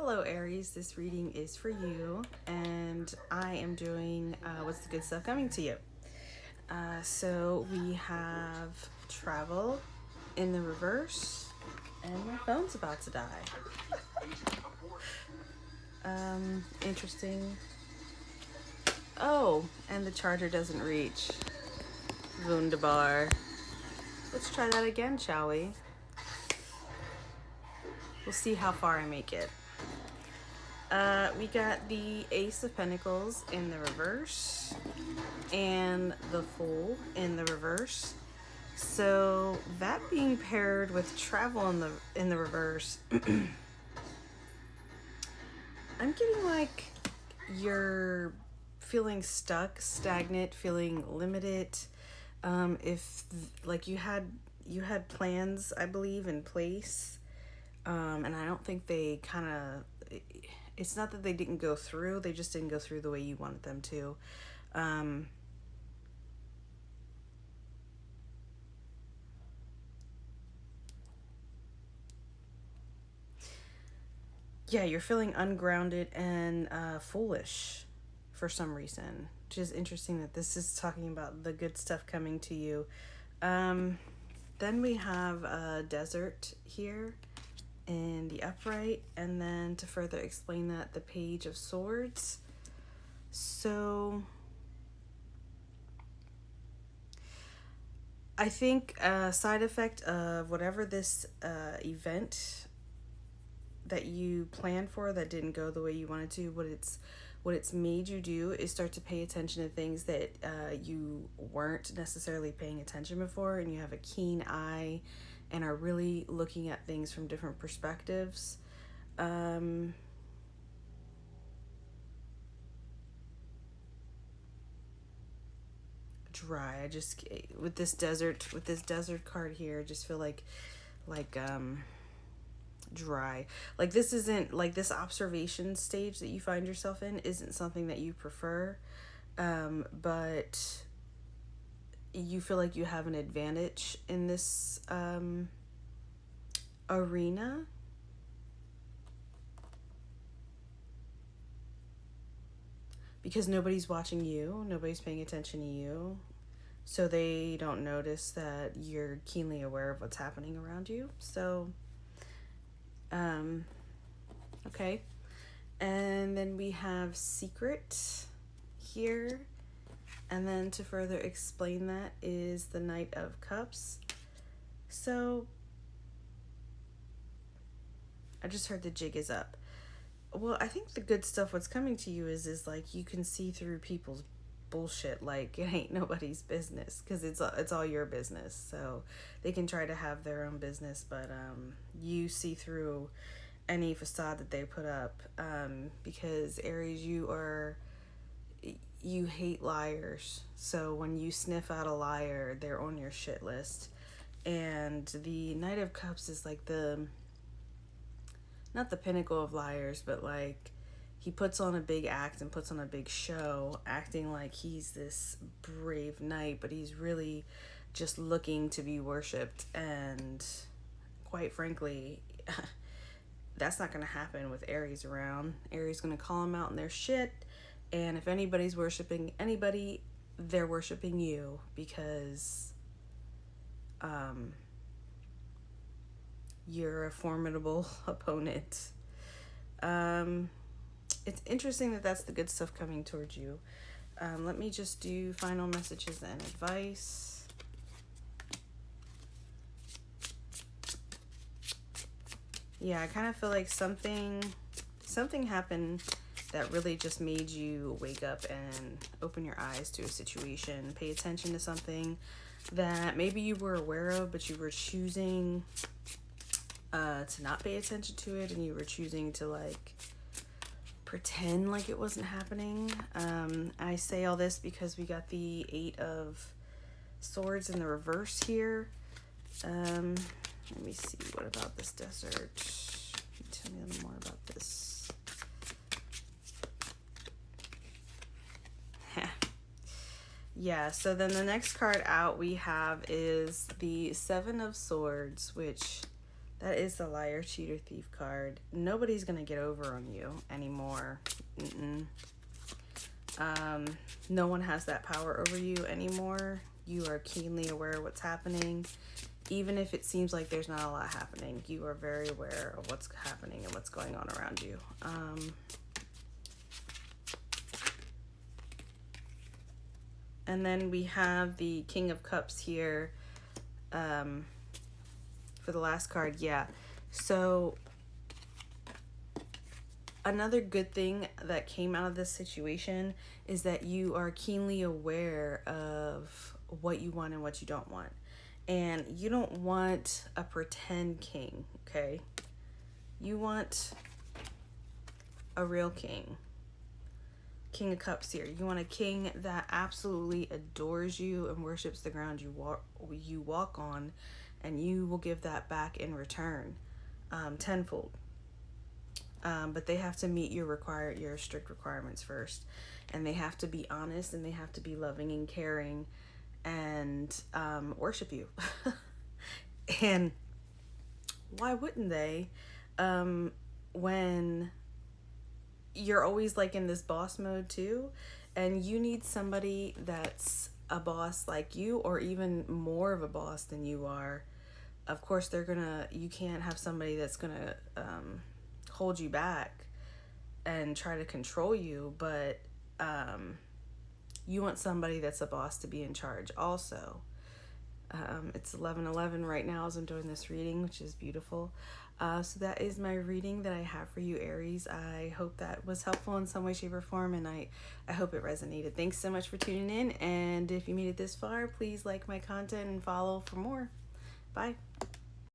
Hello Aries, this reading is for you and I am doing what's the good stuff coming to you. So we have travel in the reverse and my phone's about to die. Interesting. Oh, and the charger doesn't reach. Wunderbar. Let's try that again, shall we? We'll see how far I make it. We got the Ace of Pentacles in the reverse and the Fool in the reverse. So that being paired with travel in the reverse, I'm getting like you're feeling stuck, stagnant, feeling limited. If like you had plans, I believe, in place, and I don't think they kind of. It's not that they didn't go through; they just didn't go through the way you wanted them to. Yeah, you're feeling ungrounded and foolish for some reason, which is interesting that this is talking about the good stuff coming to you. Then we have a desert here in the upright, and then to further explain that, the Page of Swords. So I think a side effect of whatever this event that you planned for that didn't go the way you wanted to, what it's made you do is start to pay attention to things that you weren't necessarily paying attention before, and you have a keen eye and are really looking at things from different perspectives. Dry. I just with this desert card here, I just feel like dry. Like this isn't like this observation stage that you find yourself in isn't something that you prefer, but you feel like you have an advantage in this arena. Because nobody's watching you, nobody's paying attention to you, so they don't notice that you're keenly aware of what's happening around you. So okay. And then we have Secret here. And then to further explain that is the Knight of Cups. So I just heard the jig is up. Well, I think the good stuff what's coming to you is like you can see through people's bullshit like it ain't nobody's business, because it's all your business. So they can try to have their own business, but you see through any facade that they put up, because Aries, you hate liars. So when you sniff out a liar, they're on your shit list. And the Knight of Cups is like not the pinnacle of liars, but like he puts on a big act and puts on a big show, acting like he's this brave knight, but he's really just looking to be worshipped. And quite frankly, that's not going to happen with Aries around. Aries going to call them out in their shit, and if anybody's worshiping anybody, they're worshiping you, because you're a formidable opponent. It's interesting that that's the good stuff coming towards you. Let me just do final messages and advice. Yeah, I kind of feel like something happened that really just made you wake up and open your eyes to a situation, pay attention to something that maybe you were aware of, but you were choosing to not pay attention to it, and you were choosing to like pretend like it wasn't happening. I say all this because we got the Eight of Swords in the reverse here. Let me see, what about this desert? Tell me a little more about this. Yeah, so then the next card out we have is the Seven of Swords, which That is the liar, cheater, thief card. Nobody's gonna get over on you anymore. No one has that power over you anymore. You are keenly aware of what's happening. Even if it seems like there's not a lot happening, you are very aware of what's happening and what's going on around you. And then we have the King of Cups here for the last card. Yeah. So another good thing that came out of this situation is that you are keenly aware of what you want and what you don't want. And you don't want a pretend king, okay? You want a real king. King of Cups here. You want a king that absolutely adores you and worships the ground you walk on, and you will give that back in return, tenfold. But they have to meet your strict requirements first, and they have to be honest, and they have to be loving and caring, and worship you. And why wouldn't they? When you're always like in this boss mode too, and you need somebody that's a boss like you, or even more of a boss than you are. Of course, you can't have somebody that's gonna hold you back and try to control you, but you want somebody that's a boss to be in charge also. It's 11:11 right now as I'm doing this reading, which is beautiful. So that is my reading that I have for you, Aries. I hope that was helpful in some way, shape, or form, and I hope it resonated. Thanks so much for tuning in, and if you made it this far, please like my content and follow for more. Bye.